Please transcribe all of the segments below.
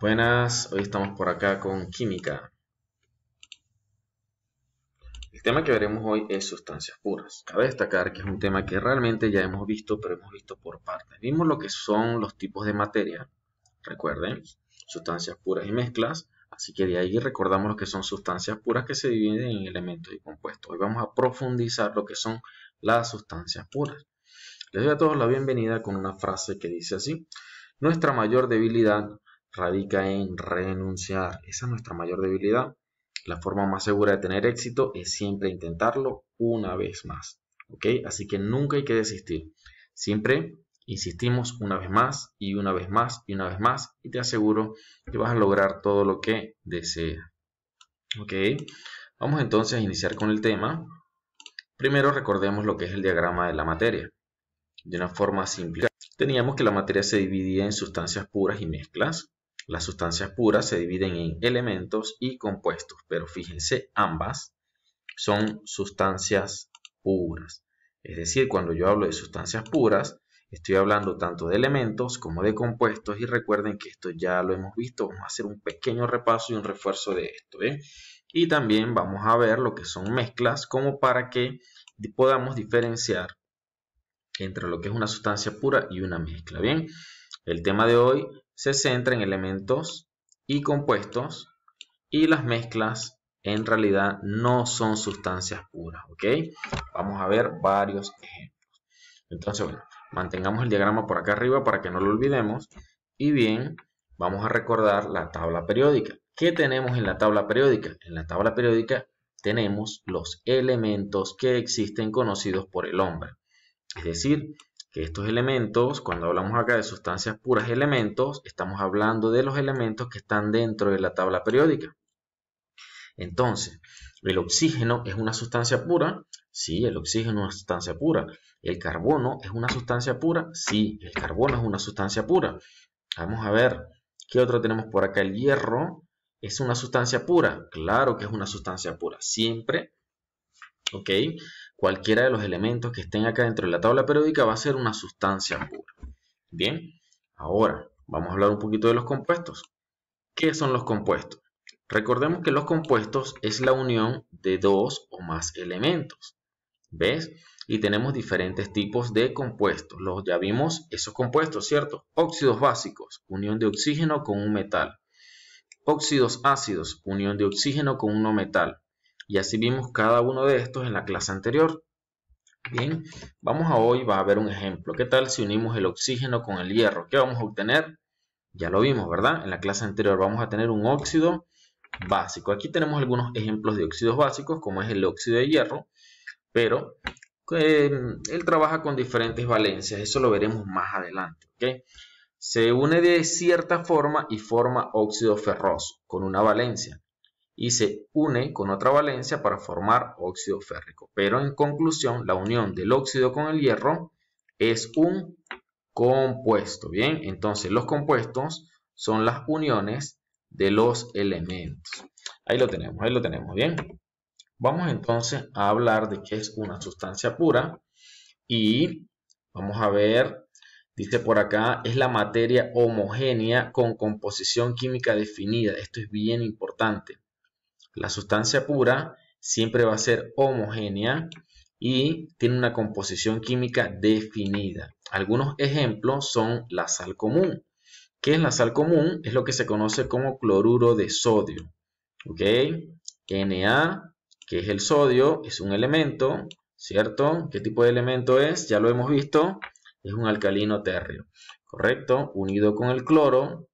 Buenas, hoy estamos por acá con química. El tema que veremos hoy es sustancias puras. Cabe destacar que es un tema que realmente ya hemos visto, pero hemos visto por partes. Vimos lo que son los tipos de materia, recuerden, sustancias puras y mezclas, así que de ahí recordamos lo que son sustancias puras que se dividen en elementos y compuestos. Hoy vamos a profundizar lo que son las sustancias puras. Les doy a todos la bienvenida con una frase que dice así: nuestra mayor debilidad radica en renunciar. Esa es nuestra mayor debilidad. La forma más segura de tener éxito es siempre intentarlo una vez más. ¿Ok? Así que nunca hay que desistir. Siempre insistimos una vez más y una vez más y una vez más, y te aseguro que vas a lograr todo lo que deseas. ¿Ok? Vamos entonces a iniciar con el tema. Primero recordemos lo que es el diagrama de la materia. De una forma simple, teníamos que la materia se dividía en sustancias puras y mezclas. Las sustancias puras se dividen en elementos y compuestos, pero fíjense, ambas son sustancias puras. Es decir, cuando yo hablo de sustancias puras, estoy hablando tanto de elementos como de compuestos, y recuerden que esto ya lo hemos visto. Vamos a hacer un pequeño repaso y un refuerzo de esto, ¿eh? Y también vamos a ver lo que son mezclas, como para que podamos diferenciar entre lo que es una sustancia pura y una mezcla. Bien, el tema de hoy se centra en elementos y compuestos, y las mezclas en realidad no son sustancias puras. ¿Ok? Vamos a ver varios ejemplos. Entonces, bueno, mantengamos el diagrama por acá arriba para que no lo olvidemos. Y bien, vamos a recordar la tabla periódica. ¿Qué tenemos en la tabla periódica? En la tabla periódica tenemos los elementos que existen conocidos por el hombre. Es decir, que estos elementos, cuando hablamos acá de sustancias puras y elementos, estamos hablando de los elementos que están dentro de la tabla periódica. Entonces, ¿el oxígeno es una sustancia pura? Sí, el oxígeno es una sustancia pura. ¿El carbono es una sustancia pura? Sí, el carbono es una sustancia pura. Vamos a ver, ¿qué otro tenemos por acá? ¿El hierro es una sustancia pura? Claro que es una sustancia pura. Siempre, ¿ok? Cualquiera de los elementos que estén acá dentro de la tabla periódica va a ser una sustancia pura. Bien, ahora vamos a hablar un poquito de los compuestos. ¿Qué son los compuestos? Recordemos que los compuestos es la unión de dos o más elementos. ¿Ves? Y tenemos diferentes tipos de compuestos. Ya vimos esos compuestos, ¿cierto? Óxidos básicos, unión de oxígeno con un metal. Óxidos ácidos, unión de oxígeno con un no metal. Y así vimos cada uno de estos en la clase anterior. Bien, hoy va a ver un ejemplo. ¿Qué tal si unimos el oxígeno con el hierro? ¿Qué vamos a obtener? Ya lo vimos, ¿verdad? En la clase anterior vamos a tener un óxido básico. Aquí tenemos algunos ejemplos de óxidos básicos, como es el óxido de hierro, pero él trabaja con diferentes valencias. Eso lo veremos más adelante, ¿ok? Se une de cierta forma y forma óxido ferroso con una valencia, y se une con otra valencia para formar óxido férrico. Pero en conclusión, la unión del óxido con el hierro es un compuesto. Bien, entonces los compuestos son las uniones de los elementos. Ahí lo tenemos, bien. Vamos entonces a hablar de qué es una sustancia pura, y vamos a ver, dice por acá, es la materia homogénea con composición química definida. Esto es bien importante. La sustancia pura siempre va a ser homogénea y tiene una composición química definida. Algunos ejemplos son la sal común. ¿Qué es la sal común? Es lo que se conoce como cloruro de sodio. ¿Ok? Na, que es el sodio, es un elemento, ¿cierto? ¿Qué tipo de elemento es? Ya lo hemos visto. Es un alcalino térreo. ¿Correcto? Unido con el cloro.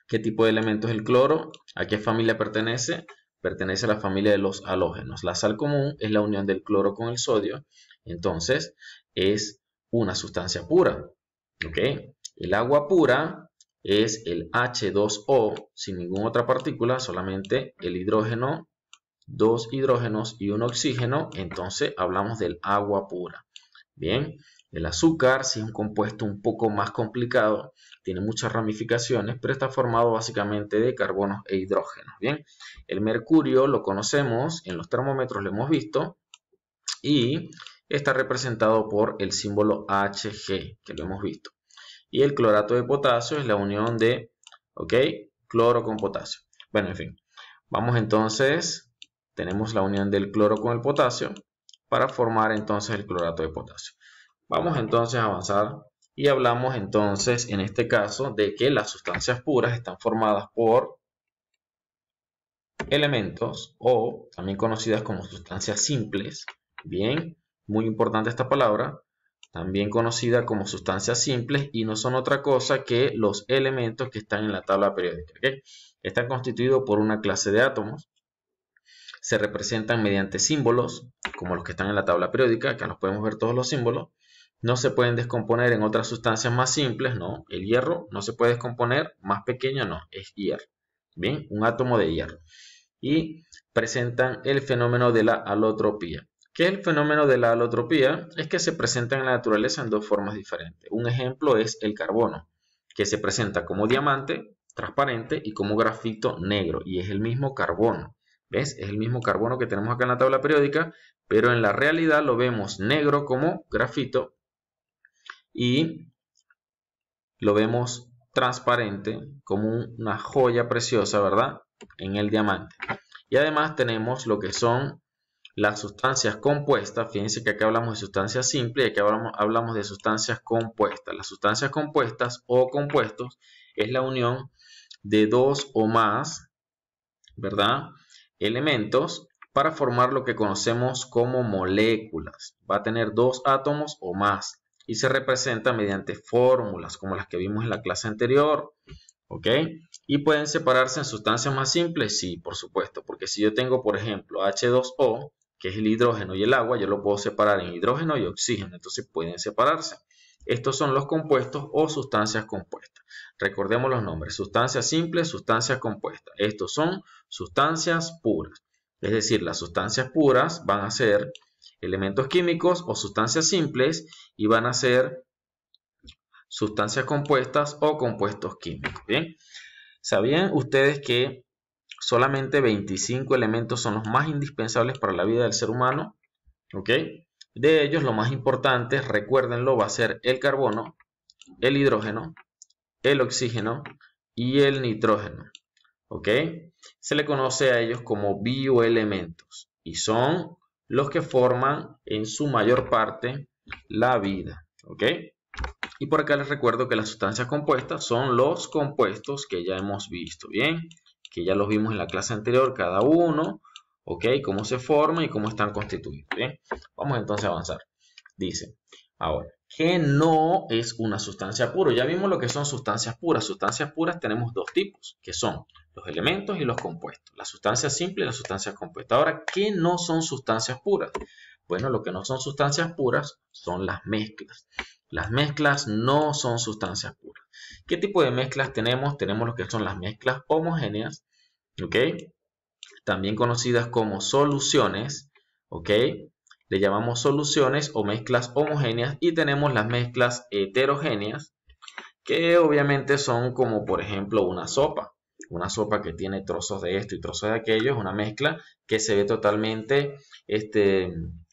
¿Qué tipo de elemento es el cloro? ¿A qué familia pertenece? Pertenece a la familia de los halógenos. La sal común es la unión del cloro con el sodio. Entonces, es una sustancia pura. ¿Ok? El agua pura es el H2O sin ninguna otra partícula, solamente el hidrógeno, dos hidrógenos y un oxígeno. Entonces, hablamos del agua pura. Bien, el azúcar sí es un compuesto un poco más complicado, tiene muchas ramificaciones, pero está formado básicamente de carbonos e hidrógenos. Bien, el mercurio lo conocemos, en los termómetros lo hemos visto, y está representado por el símbolo Hg, que lo hemos visto. Y el clorato de potasio es la unión de ¿ok? Cloro con potasio. Bueno, en fin, vamos entonces, tenemos la unión del cloro con el potasio para formar entonces el clorato de potasio. Vamos entonces a avanzar y hablamos entonces en este caso de que las sustancias puras están formadas por elementos o también conocidas como sustancias simples. Bien, muy importante esta palabra, también conocida como sustancias simples, y no son otra cosa que los elementos que están en la tabla periódica. ¿Okay? Están constituidos por una clase de átomos, se representan mediante símbolos como los que están en la tabla periódica. Acá los podemos ver todos los símbolos. No se pueden descomponer en otras sustancias más simples, no. El hierro no se puede descomponer, más pequeño no, es hierro. Bien, un átomo de hierro. Y presentan el fenómeno de la alotropía. ¿Qué es el fenómeno de la alotropía? Es que se presenta en la naturaleza en dos formas diferentes. Un ejemplo es el carbono, que se presenta como diamante transparente y como grafito negro, y es el mismo carbono. ¿Ves? Es el mismo carbono que tenemos acá en la tabla periódica, pero en la realidad lo vemos negro como grafito y lo vemos transparente como una joya preciosa, ¿verdad? En el diamante. Y además tenemos lo que son las sustancias compuestas. Fíjense que acá hablamos de sustancias simples y aquí hablamos de sustancias compuestas. Las sustancias compuestas o compuestos es la unión de dos o más, ¿verdad?, elementos para formar lo que conocemos como moléculas. Va a tener dos átomos o más y se representa mediante fórmulas como las que vimos en la clase anterior. ¿Ok? ¿Y pueden separarse en sustancias más simples? Sí, por supuesto, porque si yo tengo, por ejemplo, H2O, que es el hidrógeno y el agua, yo lo puedo separar en hidrógeno y oxígeno, entonces pueden separarse. Estos son los compuestos o sustancias compuestas. Recordemos los nombres: sustancias simples, sustancias compuestas. Estos son sustancias puras. Es decir, las sustancias puras van a ser elementos químicos o sustancias simples y van a ser sustancias compuestas o compuestos químicos. Bien, ¿sabían ustedes que solamente 25 elementos son los más indispensables para la vida del ser humano? ¿Ok? De ellos, lo más importante, recuérdenlo, va a ser el carbono, el hidrógeno, el oxígeno y el nitrógeno. ¿Ok? Se le conoce a ellos como bioelementos y son los que forman en su mayor parte la vida. ¿Ok? Y por acá les recuerdo que las sustancias compuestas son los compuestos que ya hemos visto, ¿bien? Que ya los vimos en la clase anterior, cada uno, ¿ok? Cómo se forman y cómo están constituidos, ¿bien? Vamos entonces a avanzar. Dice, ahora, ¿qué no es una sustancia pura? Ya vimos lo que son sustancias puras. Sustancias puras tenemos dos tipos, que son los elementos y los compuestos. Las sustancias simples y las sustancias compuestas. Ahora, ¿qué no son sustancias puras? Bueno, lo que no son sustancias puras son las mezclas. Las mezclas no son sustancias puras. ¿Qué tipo de mezclas tenemos? Tenemos lo que son las mezclas homogéneas, ¿ok? También conocidas como soluciones, ¿ok? Le llamamos soluciones o mezclas homogéneas, y tenemos las mezclas heterogéneas, que obviamente son como, por ejemplo, una sopa. Una sopa que tiene trozos de esto y trozos de aquello es una mezcla que se ve totalmente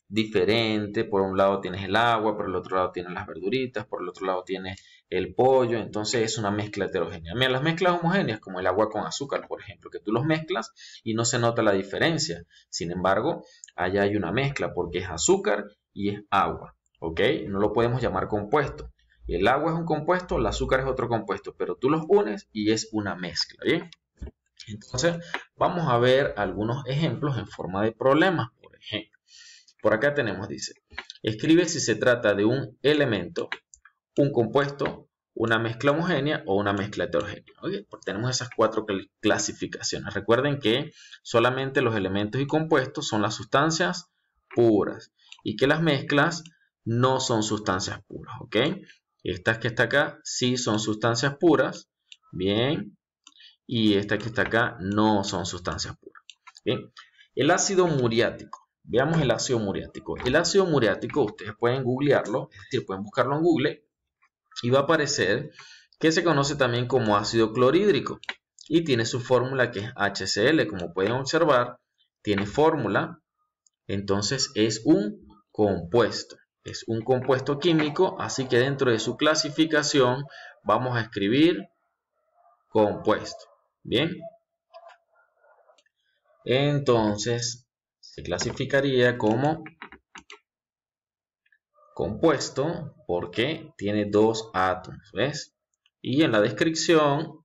diferente. Por un lado tienes el agua, por el otro lado tienes las verduritas, por el otro lado tienes el pollo, entonces es una mezcla heterogénea. Mira, las mezclas homogéneas, como el agua con azúcar, por ejemplo, que tú los mezclas y no se nota la diferencia. Sin embargo, allá hay una mezcla porque es azúcar y es agua, ¿ok? No lo podemos llamar compuesto. El agua es un compuesto, el azúcar es otro compuesto, pero tú los unes y es una mezcla, ¿bien? Entonces, vamos a ver algunos ejemplos en forma de problemas, por ejemplo. Por acá tenemos, dice, escribe si se trata de un elemento, un compuesto, una mezcla homogénea o una mezcla heterogénea. ¿Okay? Pues tenemos esas cuatro clasificaciones. Recuerden que solamente los elementos y compuestos son las sustancias puras y que las mezclas no son sustancias puras. ¿Ok? Estas que está acá sí son sustancias puras. Bien. Y esta que está acá no son sustancias puras. Bien. El ácido muriático. Veamos el ácido muriático. El ácido muriático, ustedes pueden googlearlo, es decir, pueden buscarlo en Google y va a aparecer que se conoce también como ácido clorhídrico y tiene su fórmula que es HCl. Como pueden observar, tiene fórmula, entonces es un compuesto. Es un compuesto químico, así que dentro de su clasificación vamos a escribir compuesto. Bien. Entonces, se clasificaría como compuesto porque tiene 2 átomos, ¿ves? Y en la descripción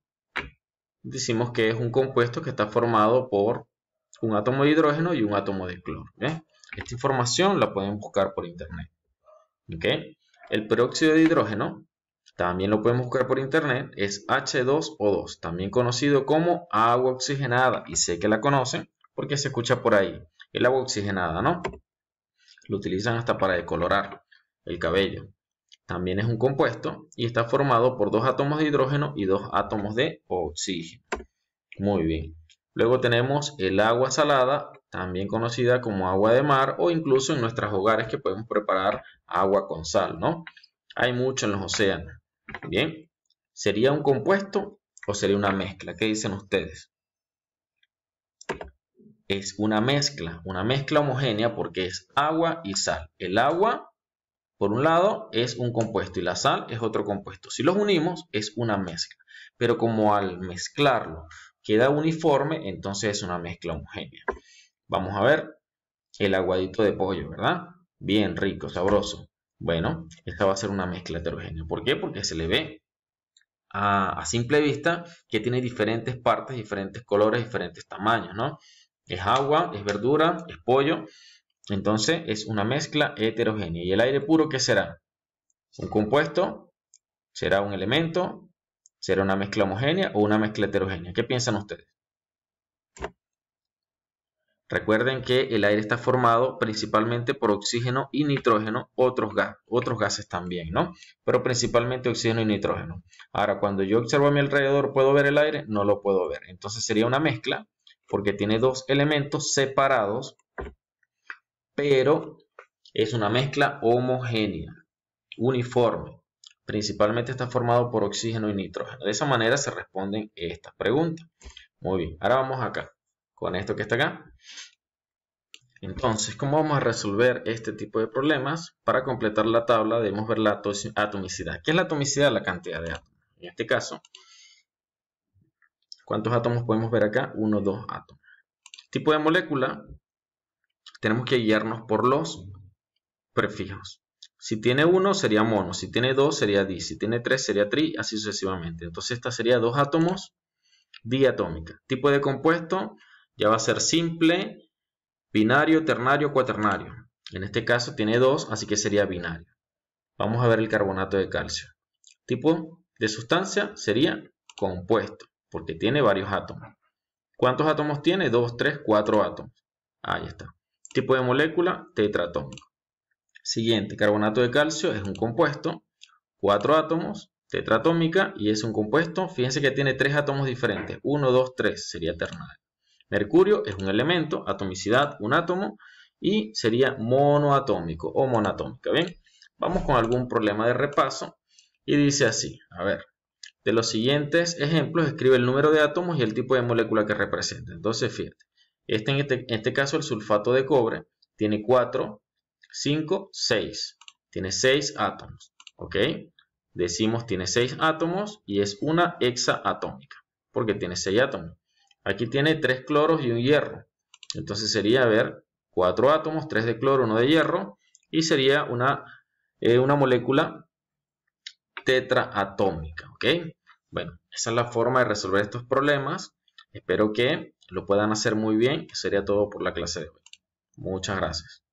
decimos que es un compuesto que está formado por un átomo de hidrógeno y un átomo de cloro, ¿ves? Esta información la pueden buscar por internet. ¿Ok? El peróxido de hidrógeno también lo podemos buscar por internet, es H2O2, también conocido como agua oxigenada, y sé que la conocen porque se escucha por ahí, el agua oxigenada, ¿no? Lo utilizan hasta para decolorar el cabello. También es un compuesto y está formado por 2 átomos de hidrógeno y 2 átomos de oxígeno. Muy bien. Luego tenemos el agua salada, también conocida como agua de mar, o incluso en nuestros hogares que podemos preparar agua con sal, ¿no? Hay mucho en los océanos. Bien, ¿sería un compuesto o sería una mezcla? ¿Qué dicen ustedes? Es una mezcla homogénea porque es agua y sal. El agua, por un lado, es un compuesto y la sal es otro compuesto. Si los unimos, es una mezcla. Pero como al mezclarlo queda uniforme, entonces es una mezcla homogénea. Vamos a ver el aguadito de pollo, ¿verdad? Bien rico, sabroso. Bueno, esta va a ser una mezcla heterogénea. ¿Por qué? Porque se le ve a simple vista que tiene diferentes partes, diferentes colores, diferentes tamaños, ¿no? Es agua, es verdura, es pollo. Entonces es una mezcla heterogénea. ¿Y el aire puro qué será? ¿Un compuesto? ¿Será un elemento? ¿Será una mezcla homogénea o una mezcla heterogénea? ¿Qué piensan ustedes? Recuerden que el aire está formado principalmente por oxígeno y nitrógeno, otros gases también, ¿no? Pero principalmente oxígeno y nitrógeno. Ahora, cuando yo observo a mi alrededor, ¿puedo ver el aire? No lo puedo ver. Entonces sería una mezcla porque tiene 2 elementos separados, pero es una mezcla homogénea, uniforme. Principalmente está formado por oxígeno y nitrógeno. De esa manera se responden estas preguntas. Muy bien, ahora vamos acá, con esto que está acá. Entonces, ¿cómo vamos a resolver este tipo de problemas? Para completar la tabla debemos ver la atomicidad. ¿Qué es la atomicidad? La cantidad de átomos. En este caso, ¿cuántos átomos podemos ver acá? 1, 2 átomos. Tipo de molécula, tenemos que guiarnos por los prefijos. Si tiene 1 sería mono, si tiene 2 sería di, si tiene 3 sería tri, así sucesivamente. Entonces esta sería 2 átomos diatómica. Tipo de compuesto ya va a ser simple, binario, ternario, cuaternario. En este caso tiene 2, así que sería binario. Vamos a ver el carbonato de calcio. Tipo de sustancia sería compuesto, porque tiene varios átomos. ¿Cuántos átomos tiene? 2, 3, 4 átomos. Ahí está. Tipo de molécula, tetraatómico. Siguiente, carbonato de calcio es un compuesto, 4 átomos, tetraatómica y es un compuesto. Fíjense que tiene 3 átomos diferentes, 1, 2, 3, sería ternario. Mercurio es un elemento, atomicidad, un átomo y sería monoatómico o monatómica. ¿Bien? Vamos con algún problema de repaso y dice así, a ver, de los siguientes ejemplos escribe el número de átomos y el tipo de molécula que representa. Entonces, fíjate, en este caso el sulfato de cobre tiene 4, 5, 6. Tiene 6 átomos, ¿ok? Decimos tiene 6 átomos y es una hexaatómica, porque tiene 6 átomos. Aquí tiene 3 cloros y un hierro. Entonces sería, a ver, 4 átomos, 3 de cloro, 1 de hierro, y sería una molécula tetraatómica, ¿ok? Bueno, esa es la forma de resolver estos problemas. Espero que lo puedan hacer muy bien. Sería todo por la clase de hoy. Muchas gracias.